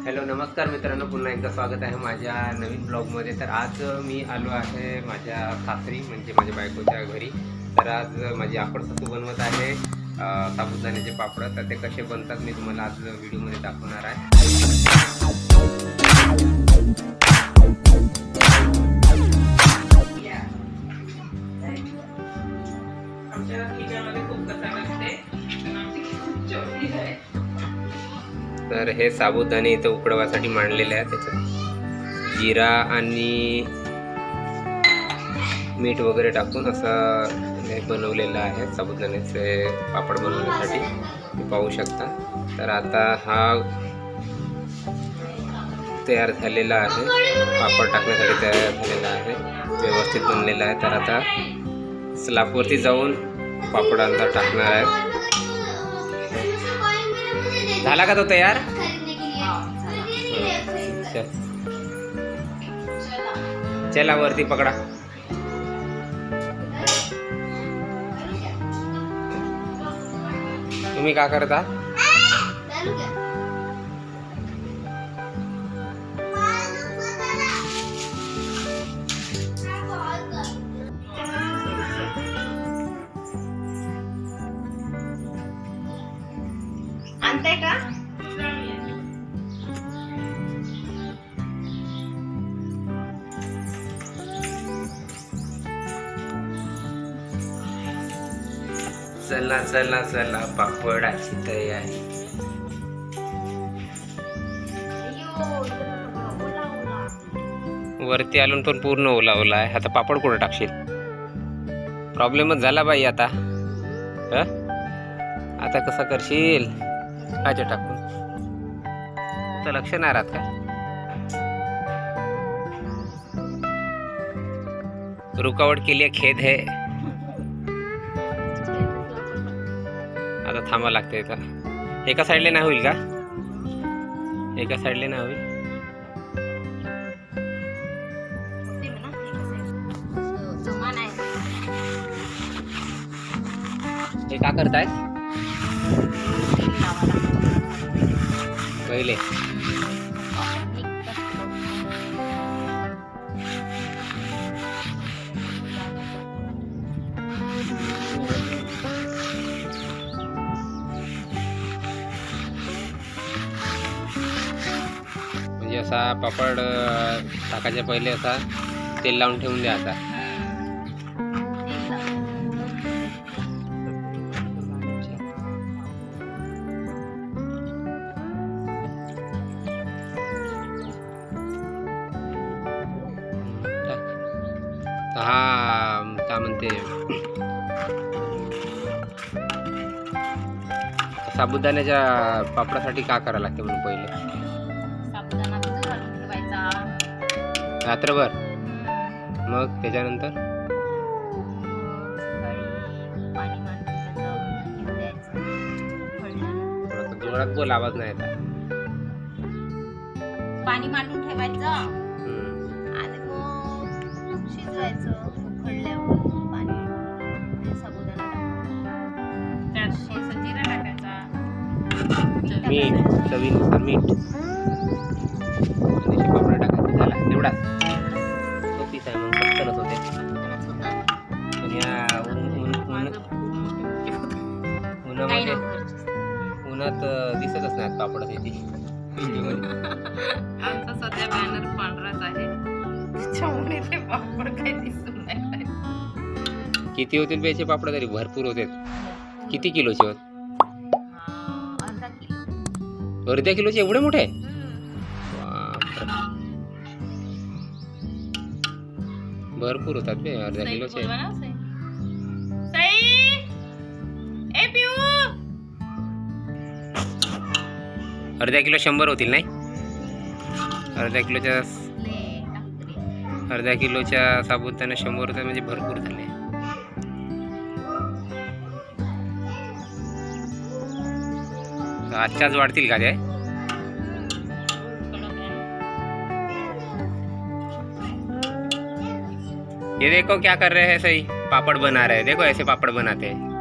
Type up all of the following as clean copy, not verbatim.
Hello नमस्कार मित्रांनो, पुन्हा एकदा स्वागत आहे माझ्या नवीन ब्लॉगमध्ये। तर आज मी आलो आहे माझ्या सासरी म्हणजे माझ्या बायकोच्या घरी। तर आज माझी सासू बनवत आहे साबुदाण्याचे पापड। तर ते कसे बनतात मी तुम्हाला आज व्हिडिओमध्ये दाखवणार आहे। तर हे साबुदाणे इथं उकडवासाठी मांडलेले आहे। त्याच्यात जिरा आणि मीठ वगैरे टाकून असं हे बनवलेलं आहे साबुदाण्याचे पापड बनवण्यासाठी, तुम्ही पाहू शकता। तर आता हा तयार झालेला आहे, पापड टाकण्यासाठी तयार झालेला आहे, व्यवस्थित बनलेला आहे। तर आता स्लॅबवरती जाऊन पापड अंदर टाकणार आहे। झाला का तो तयार? चला वरती पकडा। तुम्ही काय करता? आणताय का? चला चला चला पापडाची तयारी। वरती आलून पण पूर्ण ओला ओला आहे। आता पापड कुठे टाकशील? प्रॉब्लेमच झाला बाई आता। आता कसा करशील? कायच्या टाकून तर लक्ष नाही राहत का? रुकावट के लिए खेद है। आता थांबा लागते इथं। एका साईडला नाही होईल का? एका साईडला नाही होईल? हे का करताय पहिले? म्हणजे असा पापड टाकायच्या पहिले असा तेल लावून ठेवून द्यायचा। हा काय म्हणते, साबुदाण्याच्या पापडासाठी काय करावं लागते म्हणून पहिले? साबुदाणा भिजत घालून ठेवायचा रात्रभर, मग त्याच्यानंतर पाणी मांडून त्याचं द्यायचं, थोडंसं जोरात बोल, आवाज नाही येत। पाणी मांडून ठेवायचं आणि मग शिजवायचं। उकळल्यावर पाणी साबुदाणा टाकायचा, त्यात जिरा टाकायचा, मीठ चवीनुसार मीठ, पापड टाकायचं, झाला तेवढाच। सोपीच आहे, मग पटकनच होते। पण या उन्हामध्ये उन्हात दिसतच नाहीत पापड त्याची व्हिडिओमध्ये। आमचा सध्या बॅनर पांढराच आहे, त्याच्यामुळे ते पापड काही दिसून नाही राहिले। किती होतील बेचे पापड? तरी भरपूर होते। किती किलोचे होत? अर्धा किलो। अर्ध्या किलोचे एवढे मोठे? भरपूर होतात बे अर्ध्या किलोचे। अर्ध्या किलो 100 होतील नाही? अर्ध्या किलोच्या साबुदाणा 100 रुपये म्हणजे भरपूर झाले। आजच्याच वाढतील का ते? ये देखो क्या कर रहे हैं, सही पापड़ बना रहे हैं। देखो ऐसे पापड़ बनाते हैं।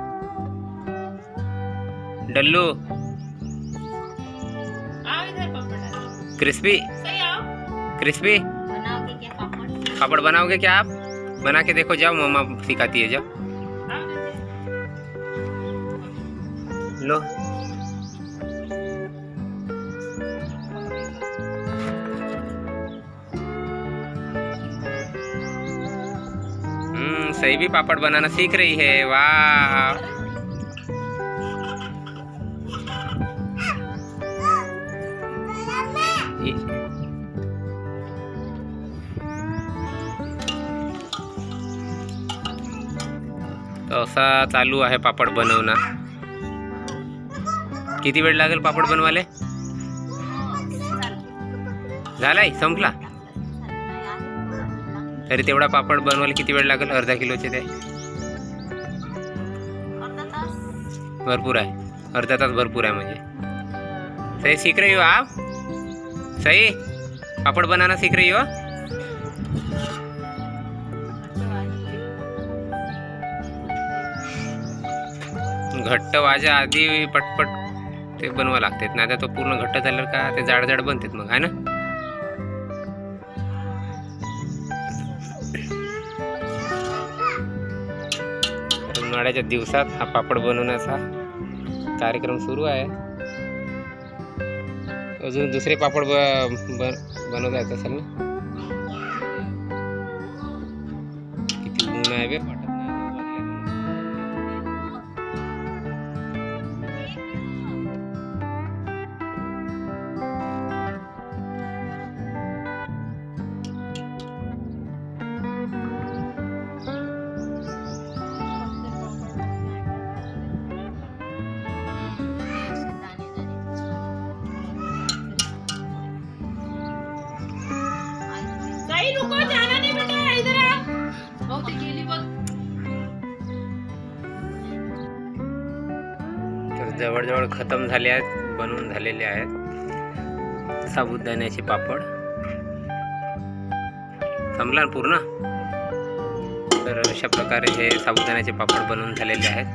डल्लू आओ इधर पापड़ डालो। क्रिस्पी सही आओ। क्रिस्पी बनाओगे क्या पापड़? पापड़ बनाओगे क्या आप? बना के देखो, जाओ मम्मा सिखाती है, जाओ लो। सही भी पापड़ बनाना सीख रही है, वाह। तो असा चालू आहे पापड बनवणं. किती वेळ लागेल पापड बनवायला? झालाय, संपला. तरी तेवढा पापड बनवायला किती वेळ लागेल? अर्धा किलोचे ते भरपूर आहे. अर्धा तास भरपूर आहे म्हणजे. सही सीख रही हो आप? सही पापड़ बनाना सीख रही हो? घट्ट व्हायच्या आधी पटपट ते बनवा लागतात, नाही तर तो पूर्ण घट्ट झाल्यावर का ते जाड जाड बनतात मग, आहे ना. उन्हाळ्याच्या दिवसात हा पापड बनवण्याचा कार्यक्रम सुरू आहे. अजून दुसरे पापड बनवता येत असेल ना. किती ऊन आहे बे, वाटत नाही. रुको, जाना नहीं बेटा, इधर आ. बहुत गेली बघ. तर जवळजवळ खतम झाले आहेत, बनवून झालेले आहेत साबुदाण्याचे पापड. संपला पूर्ण. तर अशा प्रकारे हे साबुदाण्याचे पापड बनवून झालेले आहेत.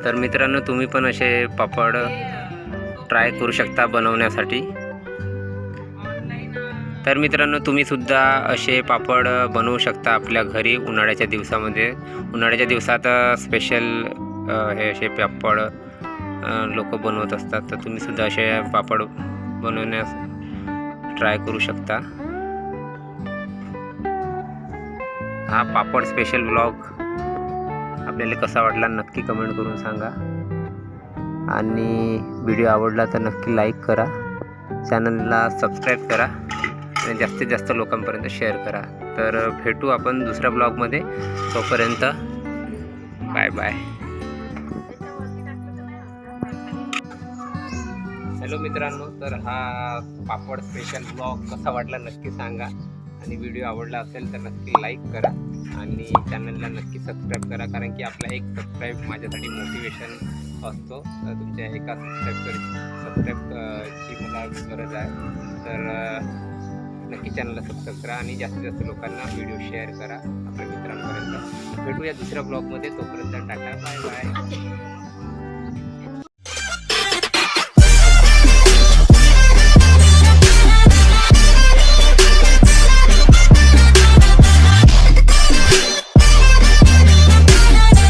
तर मित्रांनो, तुम्ही पण असे पापड ट्राय करू शकता बनवण्यासाठी. तर मित्रांनो, तुम्ही सुद्धा असे पापड बनवू शकता आपल्या घरी उन्हाळ्याच्या दिवसामध्ये. उन्हाळ्याच्या दिवसात स्पेशल हे असे पापड लोक बनवत असतात. तर तुम्ही सुद्धा असे पापड बनवण्यास ट्राय करू शकता. हा पापड स्पेशल व्लॉग आपल्याला कसा वाटला नक्की कमेंट करून सांगा. आणि व्हिडिओ आवडला तर नक्की लाईक करा, चॅनलला सबस्क्राईब करा आणि जास्तीत जास्त लोकांपर्यंत शेअर करा. तर भेटू आपण दुसऱ्या ब्लॉगमध्ये. तोपर्यंत बाय बाय. हॅलो मित्रांनो, तर हा पापड स्पेशल ब्लॉग कसा वाटला नक्की सांगा. आणि व्हिडिओ आवडला असेल तर नक्की लाईक करा आणि चॅनलला नक्की सबस्क्राईब करा, कारण की आपला एक सबस्क्राईब माझ्यासाठी मोटिवेशन असतो. तर तुमच्या एका सबस्क्राईबची मला गरज आहे. तर नक्की चॅनलला सबस्क्राईब करा आणि जास्तीत जास्त लोकांना व्हिडिओ शेअर करा आपल्या मित्रांपर्यंत. भेटूया दुसऱ्या ब्लॉगमध्ये. तोपर्यंत टाटा, बाय बाय.